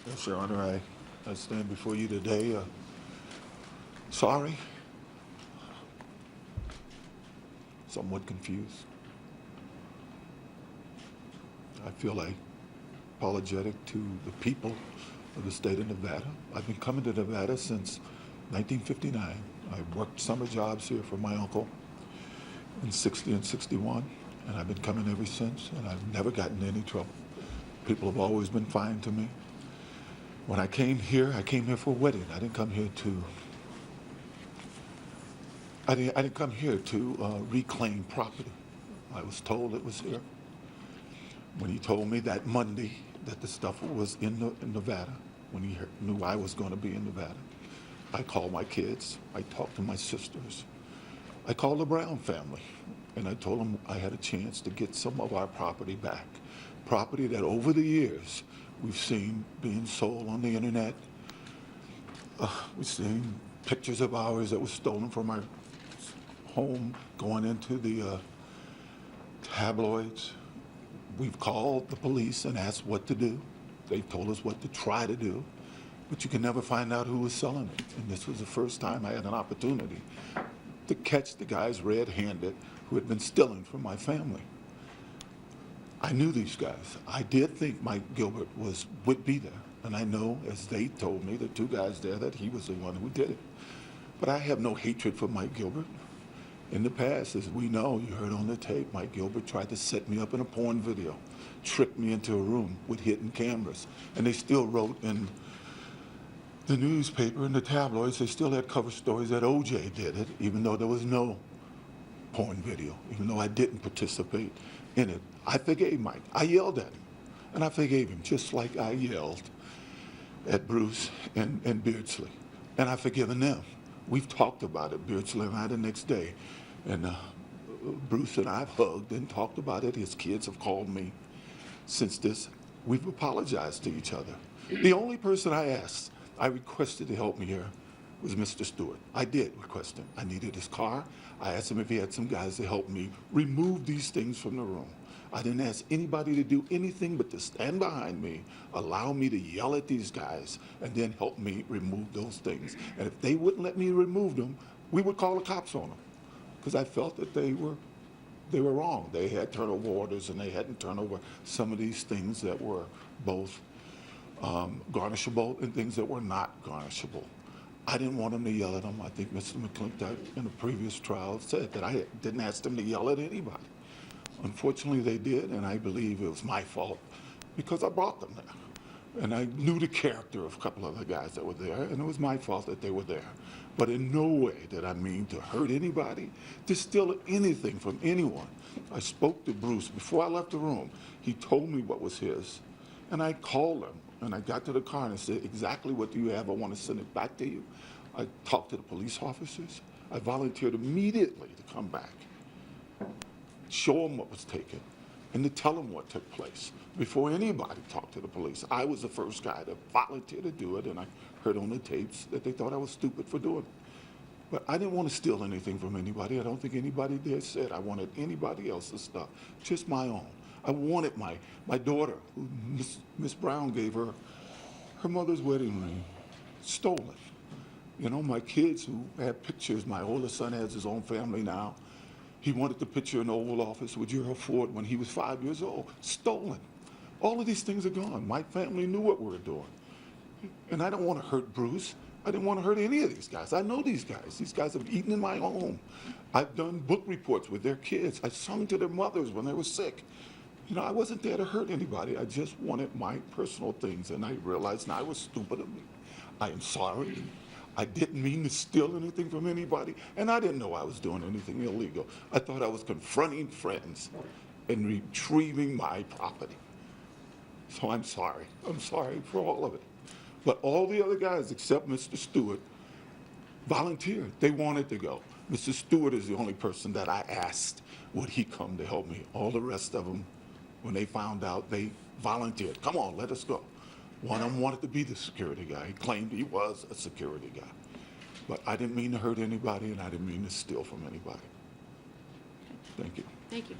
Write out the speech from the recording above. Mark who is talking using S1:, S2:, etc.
S1: Yes, Your Honor, I stand before you today sorry, somewhat confused. I feel apologetic to the people of the state of Nevada. I've been coming to Nevada since 1959. I worked summer jobs here for my uncle in 60 and 61, and I've been coming ever since, and I've never gotten in any trouble. People have always been fine to me. When I came here for a wedding. I didn't come here to reclaim property. I was told it was here. When he told me that Monday that the stuff was in Nevada, when he knew I was going to be in Nevada, I called my kids. I talked to my sisters. I called the Brown family, and I told them I had a chance to get some of our property back. Property that over the years we've seen being sold on the internet. We've seen pictures of ours that were stolen from our home going into the tabloids. We've called the police and asked what to do. They've told us what to try to do, but you can never find out who was selling it. And this was the first time I had an opportunity to catch the guys red-handed who had been stealing from my family. I knew these guys. I did think Mike Gilbert would be there. And I know, as they told me, the two guys there, that he was the one who did it. But I have no hatred for Mike Gilbert. In the past, as we know, you heard on the tape, Mike Gilbert tried to set me up in a porn video, tricked me into a room with hidden cameras. And they still wrote in the newspaper and the tabloids, they still had cover stories that OJ did it, even though there was no porn video, even though I didn't participate in it. I forgave Mike. I yelled at him, and I forgave him, just like I yelled at Bruce and Beardsley. And I've forgiven them. We've talked about it, Beardsley and I, the next day. And Bruce and I have hugged and talked about it. His kids have called me since this. We've apologized to each other. The only person I requested to help me here was Mr. Stewart. I did request him. I needed his car. I asked him if he had some guys to help me remove these things from the room. I didn't ask anybody to do anything but to stand behind me, allow me to yell at these guys, and then help me remove those things. And if they wouldn't let me remove them, we would call the cops on them, because I felt that they were wrong. They had turnover orders, and they hadn't turned over some of these things that were both garnishable and things that were not garnishable. I didn't want them to yell at them. I think Mr. McClintock in a previous trial said that I didn't ask them to yell at anybody. Unfortunately, they did, and I believe it was my fault because I brought them there. And I knew the character of a couple of the guys that were there, and it was my fault that they were there. But in no way did I mean to hurt anybody, to steal anything from anyone. I spoke to Bruce before I left the room. He told me what was his, and I called him, and I got to the car and I said, exactly what do you have? I want to send it back to you. I talked to the police officers. I volunteered immediately to come back, show them what was taken, and to tell them what took place before anybody talked to the police. I was the first guy to volunteer to do it, and I heard on the tapes that they thought I was stupid for doing it. But I didn't want to steal anything from anybody. I don't think anybody there said I wanted anybody else's stuff, just my own. I wanted my daughter, who Miss Brown gave her mother's wedding ring, stolen. You know, my kids who had pictures, my oldest son has his own family now. He wanted the picture in the Oval Office with Gerald Ford when he was 5 years old. Stolen. All of these things are gone. My family knew what we were doing. And I don't want to hurt Bruce. I didn't want to hurt any of these guys. I know these guys. These guys have eaten in my home. I've done book reports with their kids. I sung to their mothers when they were sick. You know, I wasn't there to hurt anybody. I just wanted my personal things, and I realized now I was stupid of me. I am sorry. I didn't mean to steal anything from anybody, and I didn't know I was doing anything illegal. I thought I was confronting friends and retrieving my property. So I'm sorry. I'm sorry for all of it. But all the other guys, except Mr. Stewart, volunteered. They wanted to go. Mr. Stewart is the only person that I asked, would he come to help me? All the rest of them, when they found out, they volunteered. Come on, let us go. One of them wanted to be the security guy. He claimed he was a security guy. But I didn't mean to hurt anybody, and I didn't mean to steal from anybody. Thank you.
S2: Thank you.